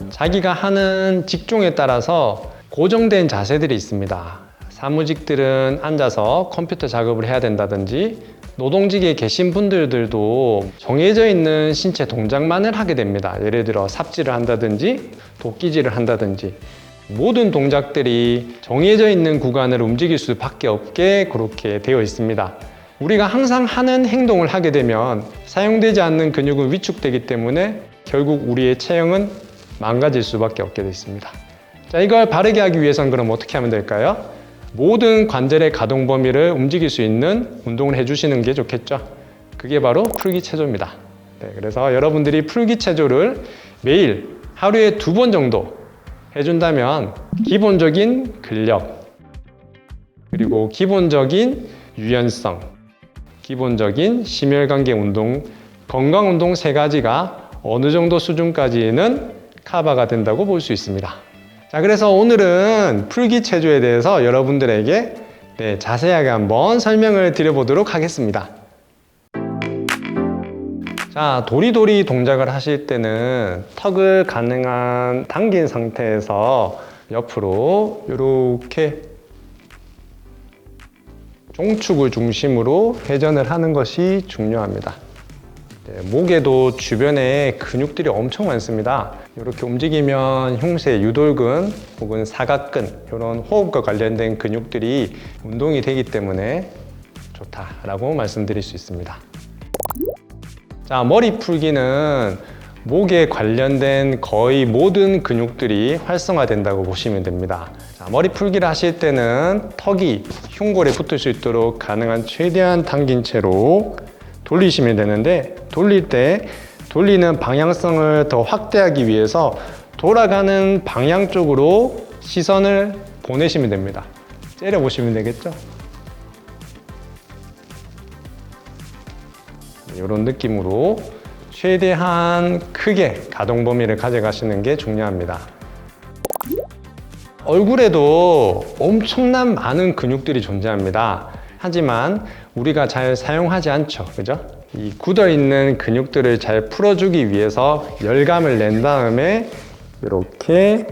자기가 하는 직종에 따라서 고정된 자세들이 있습니다. 사무직들은 앉아서 컴퓨터 작업을 해야 된다든지, 노동직에 계신 분들도 정해져 있는 신체 동작만을 하게 됩니다. 예를 들어 삽질을 한다든지 도끼질을 한다든지, 모든 동작들이 정해져 있는 구간을 움직일 수밖에 없게 그렇게 되어 있습니다. 우리가 항상 하는 행동을 하게 되면 사용되지 않는 근육은 위축되기 때문에 결국 우리의 체형은 망가질 수밖에 없게 되어 있습니다. 자, 이걸 바르게 하기 위해서는 그럼 어떻게 하면 될까요? 모든 관절의 가동 범위를 움직일 수 있는 운동을 해주시는 게 좋겠죠. 그게 바로 풀기체조입니다. 네, 그래서 여러분들이 풀기체조를 매일 하루에 2번 정도 해준다면 기본적인 근력, 그리고 기본적인 유연성, 기본적인 심혈관계 운동, 건강 운동 3가지가 어느 정도 수준까지는 커버가 된다고 볼 수 있습니다. 자, 그래서 오늘은 풀기체조에 대해서 여러분들에게 자세하게 한번 설명을 드려보도록 하겠습니다. 자, 도리도리 동작을 하실 때는 턱을 가능한 당긴 상태에서 옆으로 이렇게 종축을 중심으로 회전을 하는 것이 중요합니다. 목에도 주변에 근육들이 엄청 많습니다. 이렇게 움직이면 흉쇄, 유돌근 혹은 사각근, 이런 호흡과 관련된 근육들이 운동이 되기 때문에 좋다라고 말씀드릴 수 있습니다. 자, 머리 풀기는 목에 관련된 거의 모든 근육들이 활성화된다고 보시면 됩니다. 자, 머리 풀기를 하실 때는 턱이 흉골에 붙을 수 있도록 가능한 최대한 당긴 채로 돌리시면 되는데, 돌릴 때 돌리는 방향성을 더 확대하기 위해서 돌아가는 방향 쪽으로 시선을 보내시면 됩니다. 째려 보시면 되겠죠? 이런 느낌으로 최대한 크게 가동 범위를 가져가시는 게 중요합니다. 얼굴에도 엄청난 많은 근육들이 존재합니다. 하지만 우리가 잘 사용하지 않죠, 그죠? 이 굳어있는 근육들을 잘 풀어주기 위해서 열감을 낸 다음에 이렇게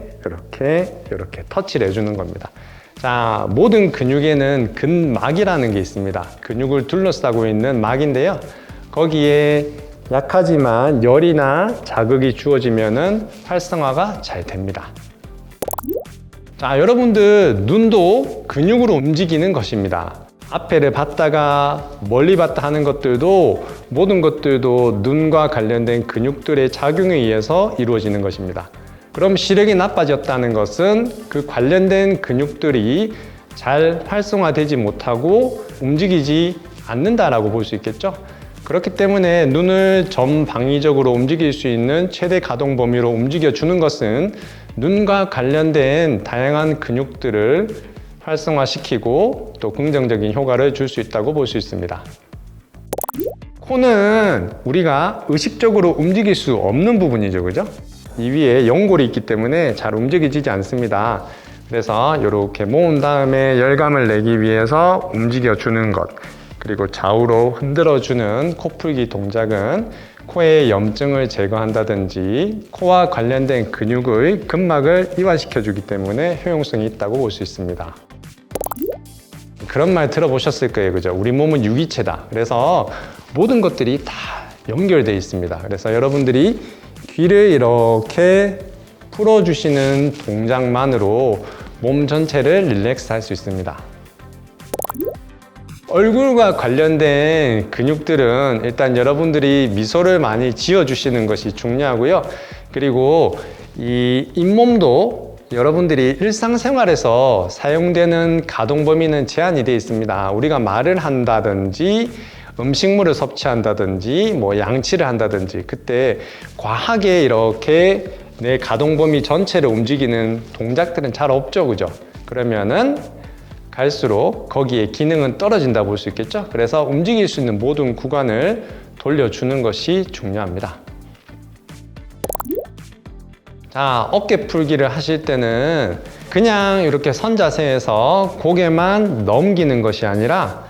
터치를 해주는 겁니다. 자, 모든 근육에는 근막이라는 게 있습니다. 근육을 둘러싸고 있는 막인데요, 거기에 약하지만 열이나 자극이 주어지면은 활성화가 잘 됩니다. 자, 여러분들 눈도 근육으로 움직이는 것입니다. 앞에를 봤다가 멀리 봤다 하는 것들도, 모든 것들도 눈과 관련된 근육들의 작용에 의해서 이루어지는 것입니다. 그럼 시력이 나빠졌다는 것은 그 관련된 근육들이 잘 활성화되지 못하고 움직이지 않는다라고 볼 수 있겠죠? 그렇기 때문에 눈을 전방위적으로 움직일 수 있는 최대 가동 범위로 움직여주는 것은 눈과 관련된 다양한 근육들을 활성화시키고 또 긍정적인 효과를 줄 수 있다고 볼 수 있습니다. 코는 우리가 의식적으로 움직일 수 없는 부분이죠, 그죠? 이 위에 연골이 있기 때문에 잘 움직여지지 않습니다. 그래서 이렇게 모은 다음에 열감을 내기 위해서 움직여주는 것, 그리고 좌우로 흔들어주는 코풀기 동작은 코의 염증을 제거한다든지 코와 관련된 근육의 근막을 이완시켜주기 때문에 효용성이 있다고 볼 수 있습니다. 그런 말 들어보셨을 거예요, 그죠? 우리 몸은 유기체다. 그래서 모든 것들이 다 연결되어 있습니다. 그래서 여러분들이 귀를 이렇게 풀어주시는 동작만으로 몸 전체를 릴렉스 할 수 있습니다. 얼굴과 관련된 근육들은 일단 여러분들이 미소를 많이 지어주시는 것이 중요하고요. 그리고 이 잇몸도 여러분들이 일상생활에서 사용되는 가동 범위는 제한이 되어 있습니다. 우리가 말을 한다든지 음식물을 섭취한다든지 뭐 양치를 한다든지 그때 과하게 이렇게 내 가동 범위 전체를 움직이는 동작들은 잘 없죠, 그죠? 그러면은 갈수록 거기에 기능은 떨어진다 볼 수 있겠죠? 그래서 움직일 수 있는 모든 구간을 돌려주는 것이 중요합니다. 자, 어깨 풀기를 하실 때는 그냥 이렇게 선 자세에서 고개만 넘기는 것이 아니라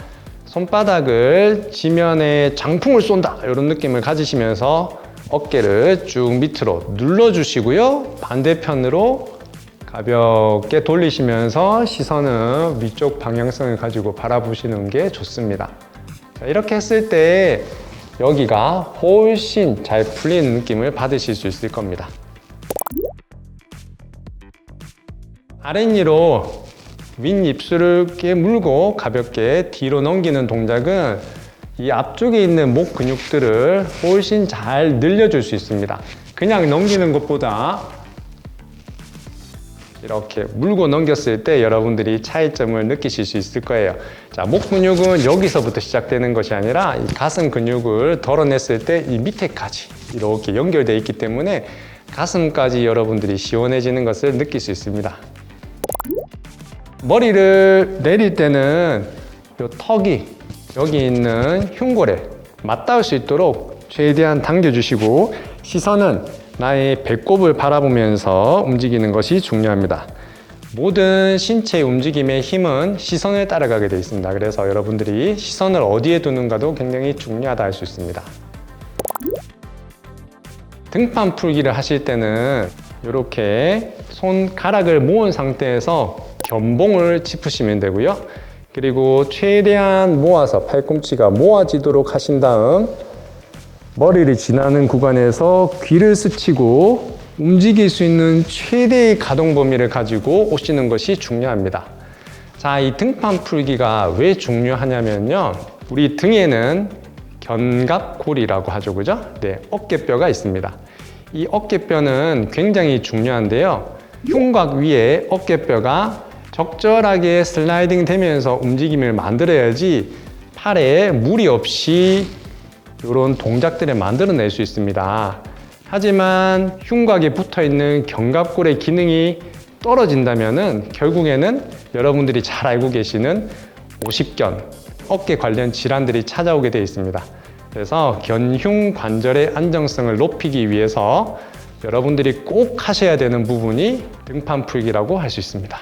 손바닥을 지면에 장풍을 쏜다 이런 느낌을 가지시면서 어깨를 쭉 밑으로 눌러주시고요. 반대편으로 가볍게 돌리시면서 시선은 위쪽 방향성을 가지고 바라보시는 게 좋습니다. 자, 이렇게 했을 때 여기가 훨씬 잘 풀리는 느낌을 받으실 수 있을 겁니다. 아랫니로 윗입술을 깨물고 가볍게 뒤로 넘기는 동작은 이 앞쪽에 있는 목 근육들을 훨씬 잘 늘려줄 수 있습니다. 그냥 넘기는 것보다 이렇게 물고 넘겼을 때 여러분들이 차이점을 느끼실 수 있을 거예요. 자, 목 근육은 여기서부터 시작되는 것이 아니라 이 가슴 근육을 덜어냈을 때 이 밑에까지 이렇게 연결되어 있기 때문에 가슴까지 여러분들이 시원해지는 것을 느낄 수 있습니다. 머리를 내릴 때는 이 턱이 여기 있는 흉골에 맞닿을 수 있도록 최대한 당겨주시고 시선은 나의 배꼽을 바라보면서 움직이는 것이 중요합니다. 모든 신체 움직임의 힘은 시선을 따라가게 되어 있습니다. 그래서 여러분들이 시선을 어디에 두는가도 굉장히 중요하다 할 수 있습니다. 등판 풀기를 하실 때는 이렇게 손가락을 모은 상태에서 견봉을 짚으시면 되고요. 그리고 최대한 모아서 팔꿈치가 모아지도록 하신 다음 머리를 지나는 구간에서 귀를 스치고 움직일 수 있는 최대의 가동 범위를 가지고 오시는 것이 중요합니다. 자, 이 등판 풀기가 왜 중요하냐면요. 우리 등에는 견갑골이라고 하죠, 그죠? 네, 어깨뼈가 있습니다. 이 어깨뼈는 굉장히 중요한데요. 흉곽 위에 어깨뼈가 적절하게 슬라이딩 되면서 움직임을 만들어야지 팔에 무리 없이 이런 동작들을 만들어낼 수 있습니다. 하지만 흉곽에 붙어있는 견갑골의 기능이 떨어진다면 결국에는 여러분들이 잘 알고 계시는 오십견, 어깨 관련 질환들이 찾아오게 되어 있습니다. 그래서 견흉 관절의 안정성을 높이기 위해서 여러분들이 꼭 하셔야 되는 부분이 등판 풀기라고 할 수 있습니다.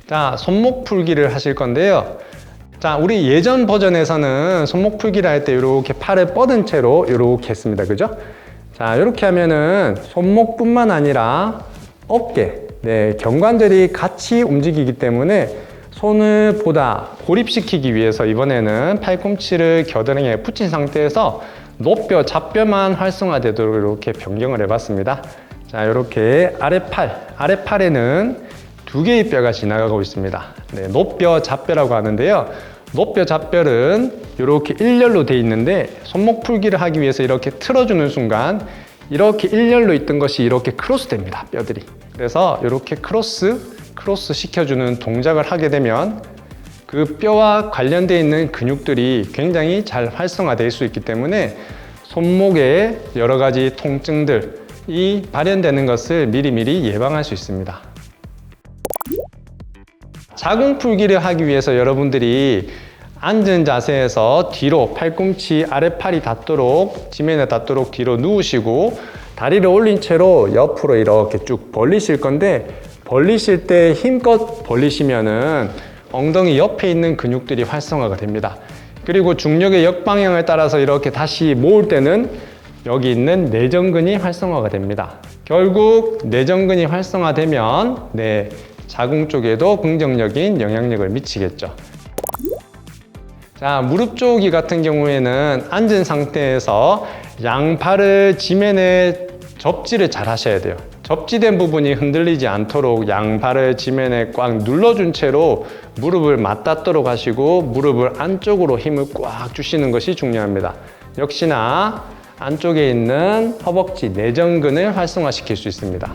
자, 손목 풀기를 하실 건데요. 자, 우리 예전 버전에서는 손목 풀기를 할 때 이렇게 팔을 뻗은 채로 이렇게 했습니다. 그죠? 자, 이렇게 하면은 손목뿐만 아니라 어깨, 네, 견관절이 같이 움직이기 때문에 손을 보다 고립시키기 위해서 이번에는 팔꿈치를 겨드랑이에 붙인 상태에서 노뼈, 잡뼈만 활성화되도록 이렇게 변경을 해봤습니다. 자, 이렇게 아랫팔에는 두 개의 뼈가 지나가고 있습니다. 네, 노뼈, 잡뼈라고 하는데요. 노뼈, 잡뼈는 이렇게 일렬로 돼 있는데 손목 풀기를 하기 위해서 이렇게 틀어주는 순간 이렇게 일렬로 있던 것이 이렇게 크로스 됩니다, 뼈들이. 그래서 이렇게 크로스 시켜주는 동작을 하게 되면 그 뼈와 관련되어 있는 근육들이 굉장히 잘 활성화될 수 있기 때문에 손목에 여러 가지 통증들이 발현되는 것을 미리미리 예방할 수 있습니다. 자궁 풀기를 하기 위해서 여러분들이 앉은 자세에서 뒤로 팔꿈치 아랫팔이 닿도록 지면에 닿도록 뒤로 누우시고 다리를 올린 채로 옆으로 이렇게 쭉 벌리실 건데 벌리실 때 힘껏 벌리시면은 엉덩이 옆에 있는 근육들이 활성화가 됩니다. 그리고 중력의 역방향을 따라서 이렇게 다시 모을 때는 여기 있는 내전근이 활성화가 됩니다. 결국 내전근이 활성화되면 자궁 쪽에도 긍정적인 영향력을 미치겠죠. 자, 무릎 조기 같은 경우에는 앉은 상태에서 양팔을 지면에 접지를 잘 하셔야 돼요. 접지된 부분이 흔들리지 않도록 양발을 지면에 꽉 눌러준 채로 무릎을 맞닿도록 하시고 무릎을 안쪽으로 힘을 꽉 주시는 것이 중요합니다. 역시나 안쪽에 있는 허벅지 내전근을 활성화시킬 수 있습니다.